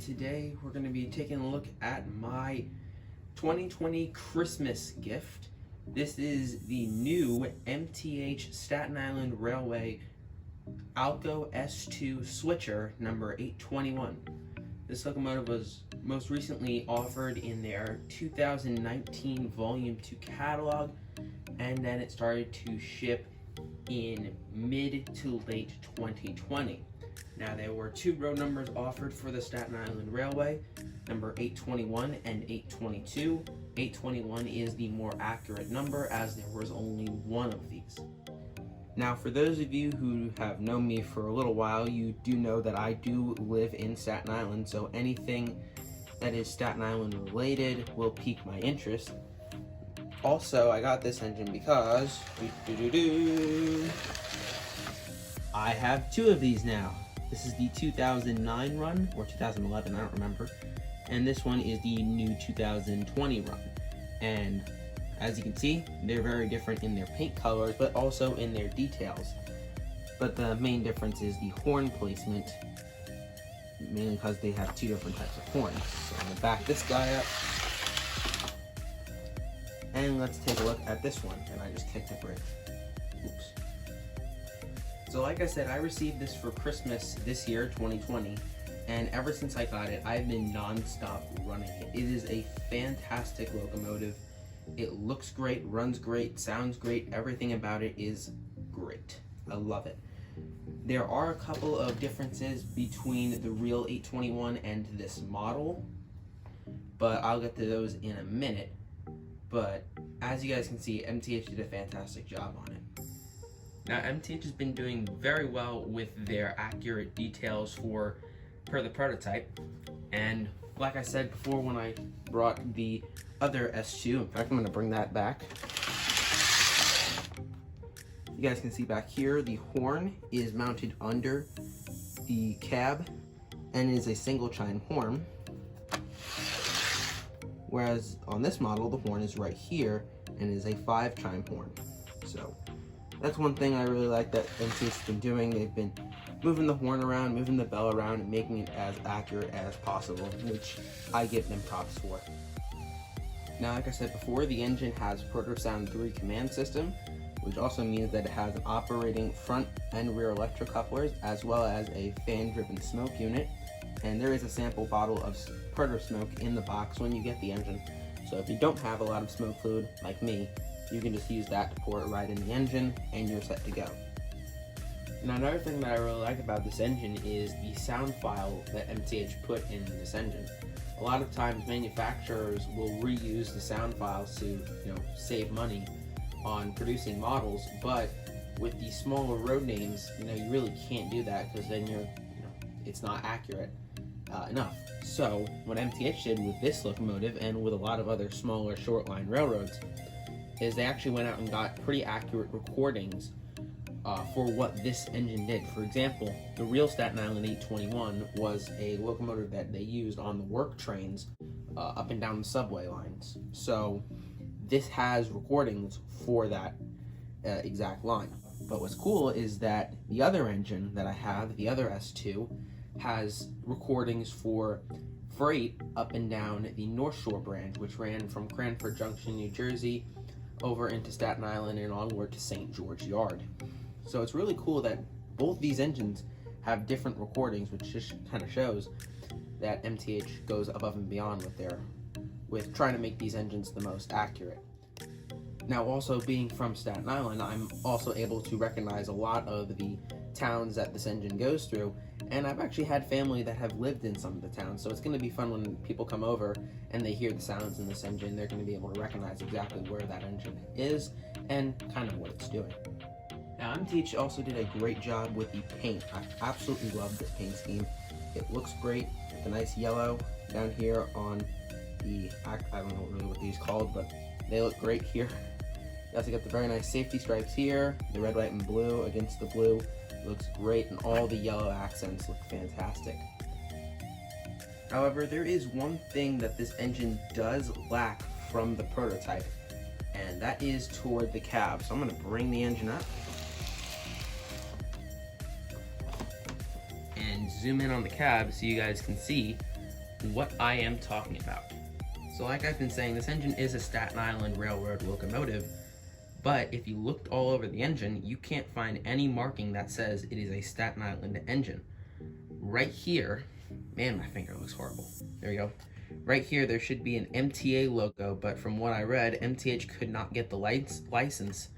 Today we're going to be taking a look at my 2020 Christmas gift. This is the new MTH Staten Island Railway ALCO S2 switcher number 821. This locomotive was most recently offered in their 2019 Volume 2 catalog, and then it started to ship in mid to late 2020. Now, there were two road numbers offered for the Staten Island Railway, number 821 and 822. 821 is the more accurate number, as there was only one of these. Now, for those of you who have known me for a little while, you do know that I do live in Staten Island, so anything that is Staten Island related will pique my interest. Also, I got this engine because I have two of these now. This is the 2009 run, or 2011, I don't remember. And this one is the new 2020 run. And as you can see, they're very different in their paint colors, but also in their details. But the main difference is the horn placement, mainly because they have two different types of horns. So I'm gonna back this guy up. And let's take a look at this one. And I just kicked the brake. Oops. So like I said, I received this for Christmas this year, 2020, and ever since I got it, I've been non-stop running it. It is a fantastic locomotive. It looks great, runs great, sounds great, everything about it is great. I love it. There are a couple of differences between the real 821 and this model, but I'll get to those in a minute. But as you guys can see, MTH did a fantastic job on it. Now, MTH has been doing very well with their accurate details per the prototype, and like I said before when I brought the other S2, in fact I'm going to bring that back. You guys can see back here the horn is mounted under the cab and is a single chime horn, whereas on this model the horn is right here and is a 5 chime horn. So that's one thing I really like that MTH has been doing. They've been moving the horn around, moving the bell around, and making it as accurate as possible, which I give them props for. Now, like I said before, the engine has ProtoSound 3 command system, which also means that it has an operating front and rear electrocouplers, as well as a fan-driven smoke unit. And there is a sample bottle of Proto Smoke in the box when you get the engine. So if you don't have a lot of smoke fluid, like me, you can just use that to pour it right in the engine and you're set to go. Now, another thing that I really like about this engine is the sound file that MTH put in this engine. A lot of times manufacturers will reuse the sound files to, save money on producing models, but with the smaller road names, you really can't do that, because then it's not accurate enough. So what MTH did with this locomotive and with a lot of other smaller short line railroads is they actually went out and got pretty accurate recordings for what this engine did. For example, the real Staten Island 821 was a locomotive that they used on the work trains up and down the subway lines. So this has recordings for that exact line. But what's cool is that the other engine that I have, the other S2, has recordings for freight up and down the North Shore branch, which ran from Cranford Junction, New Jersey, over into Staten Island and onward to St. George Yard. So it's really cool that both these engines have different recordings, which just kind of shows that MTH goes above and beyond with trying to make these engines the most accurate. Now, also being from Staten Island, I'm also able to recognize a lot of the towns that this engine goes through, and I've actually had family that have lived in some of the towns, so it's going to be fun when people come over and they hear the sounds in this engine. They're going to be able to recognize exactly where that engine is and kind of what it's doing. Now, MTH also did a great job with the paint. I absolutely love this paint scheme. It looks great. The nice yellow down here on the, I don't know really what these are called, but they look great here. You also got the very nice safety stripes here, the red, white, and blue against the blue. Looks great, and all the yellow accents look fantastic. However, there is one thing that this engine does lack from the prototype, and that is toward the cab. So I'm going to bring the engine up and zoom in on the cab so you guys can see what I am talking about. So like I've been saying, this engine is a Staten Island Railroad locomotive, but if you looked all over the engine, you can't find any marking that says it is a Staten Island engine. Right here, man, my finger looks horrible. There we go. Right here, there should be an MTA logo, but from what I read, MTH could not get the license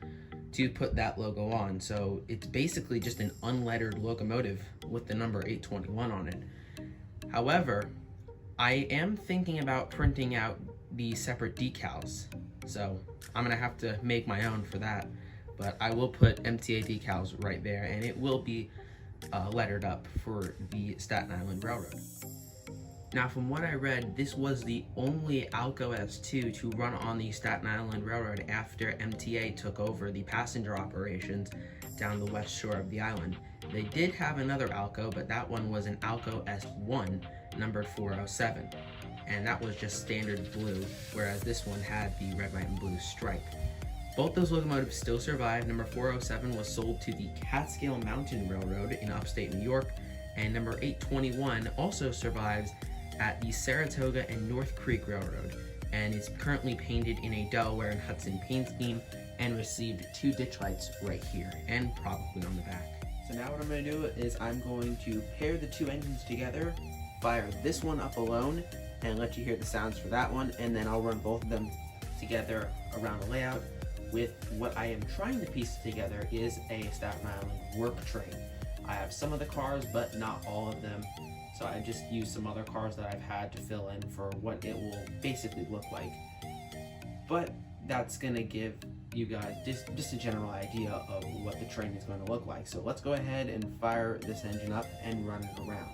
to put that logo on. So it's basically just an unlettered locomotive with the number 821 on it. However, I am thinking about printing out the separate decals. So I'm gonna have to make my own for that, but I will put MTA decals right there, and it will be lettered up for the Staten Island Railroad. Now, from what I read, this was the only ALCO S2 to run on the Staten Island Railroad after MTA took over the passenger operations down the west shore of the island. They did have another ALCO, but that one was an ALCO S1, numbered 407, and that was just standard blue, whereas this one had the red, white, and blue stripe. Both those locomotives still survive. Number 407 was sold to the Catskill Mountain Railroad in upstate New York, and number 821 also survives at the Saratoga and North Creek Railroad, and is currently painted in a Delaware and Hudson paint scheme and received 2 ditch lights right here and probably on the back. So now what I'm going to do is I'm going to pair the 2 engines together, fire this one up alone, and let you hear the sounds for that one, and then I'll run both of them together around the layout with what I am trying to piece together is a Staten Island work train. I have some of the cars, but not all of them. So I just used some other cars that I've had to fill in for what it will basically look like. But that's gonna give you guys just a general idea of what the train is going to look like. So let's go ahead and fire this engine up and run it around.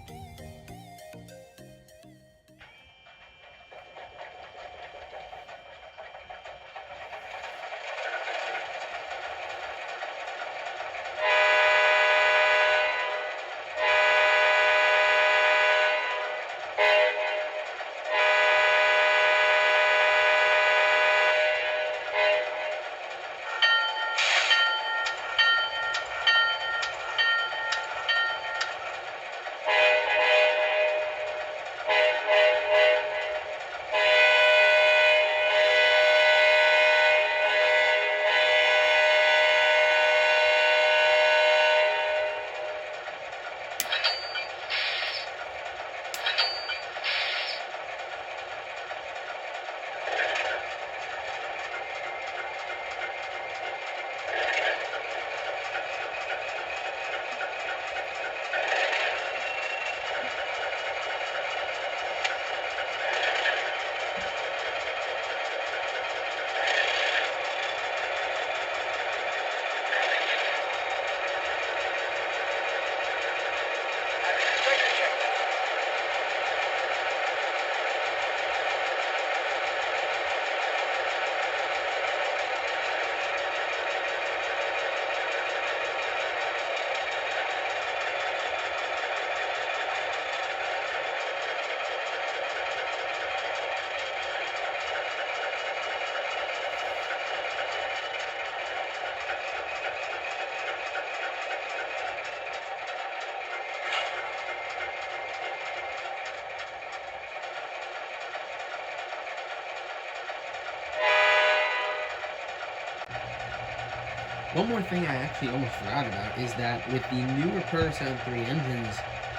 One more thing I actually almost forgot about is that with the newer Per Sound 3 engines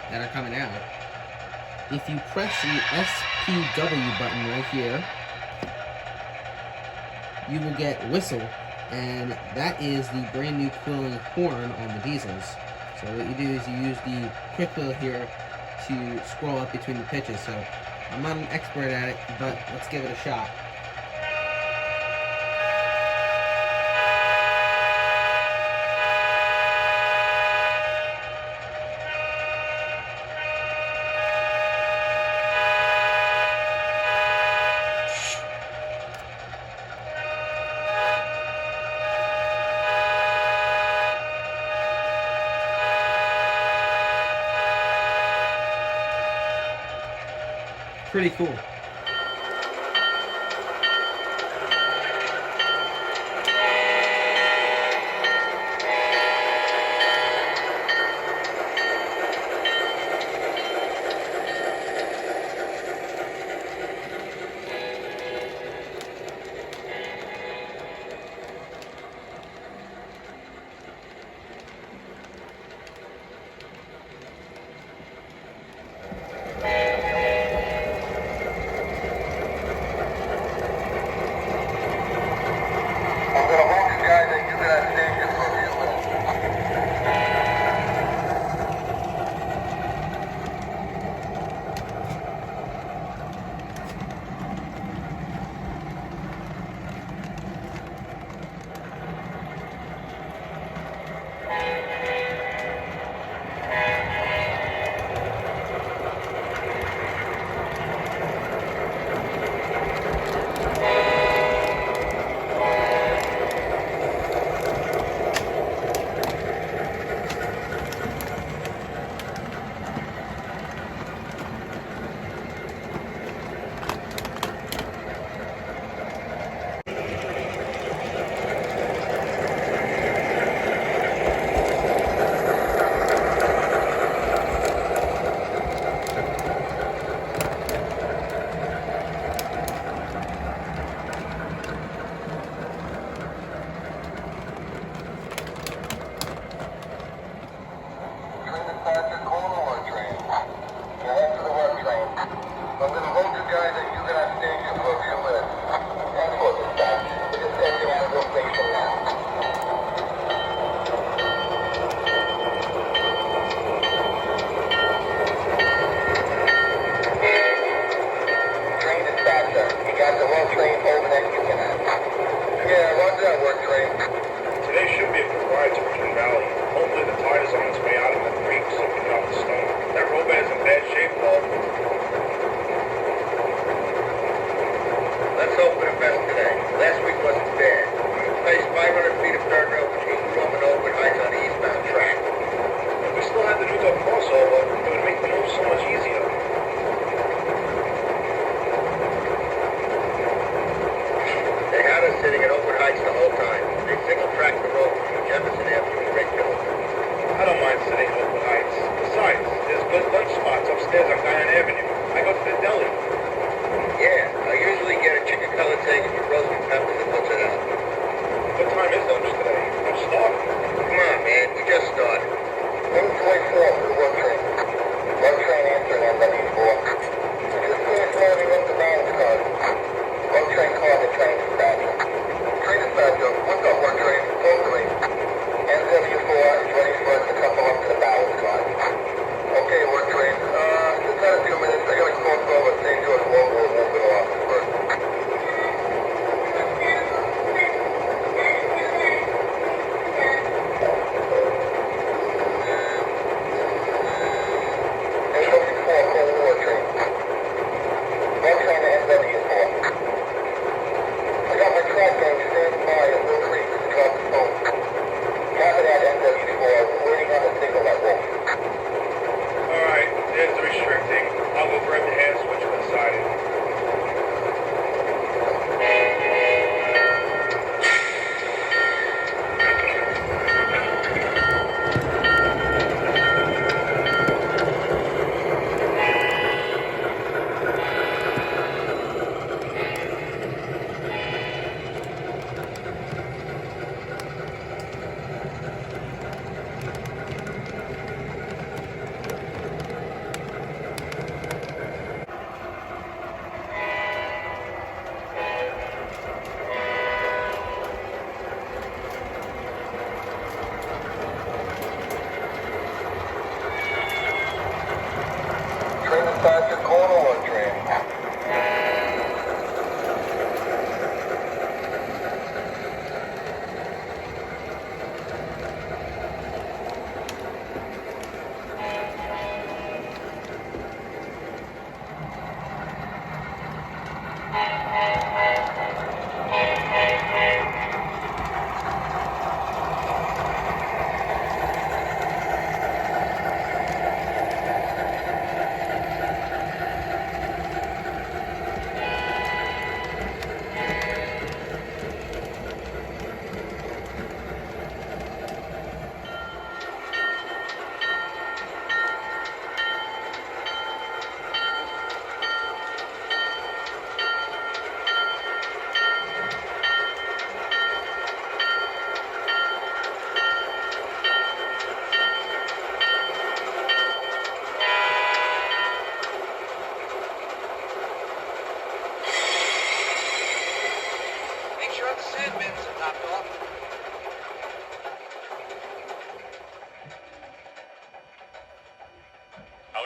that are coming out, if you press the SPW button right here, you will get whistle, and that is the brand new quilling horn on the diesels. So what you do is you use the quick wheel here to scroll up between the pitches. So I'm not an expert at it, but let's give it a shot. Pretty cool.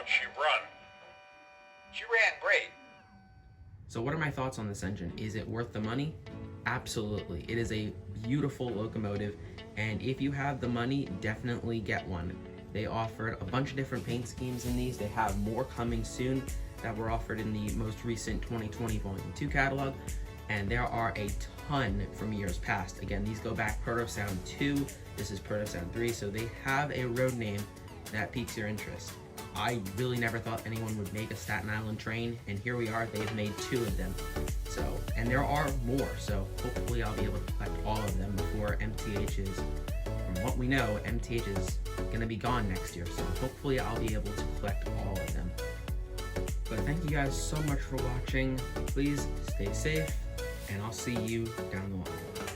how'd she run? She ran great. So what are my thoughts on this engine? Is it worth the money? Absolutely. It is a beautiful locomotive, and if you have the money, definitely get one. They offered a bunch of different paint schemes in these. They have more coming soon that were offered in the most recent 2020 Volume 2 catalog, and there are a ton from years past. Again, these go back Proto Sound 2, this is Proto Sound 3, so they have a road name that piques your interest. I really never thought anyone would make a Staten Island train, and here we are, they've made 2 of them. So, and there are more, so hopefully I'll be able to collect all of them before MTH is, from what we know, MTH is gonna be gone next year, so hopefully I'll be able to collect all of them. But thank you guys so much for watching. Please stay safe, and I'll see you down the line.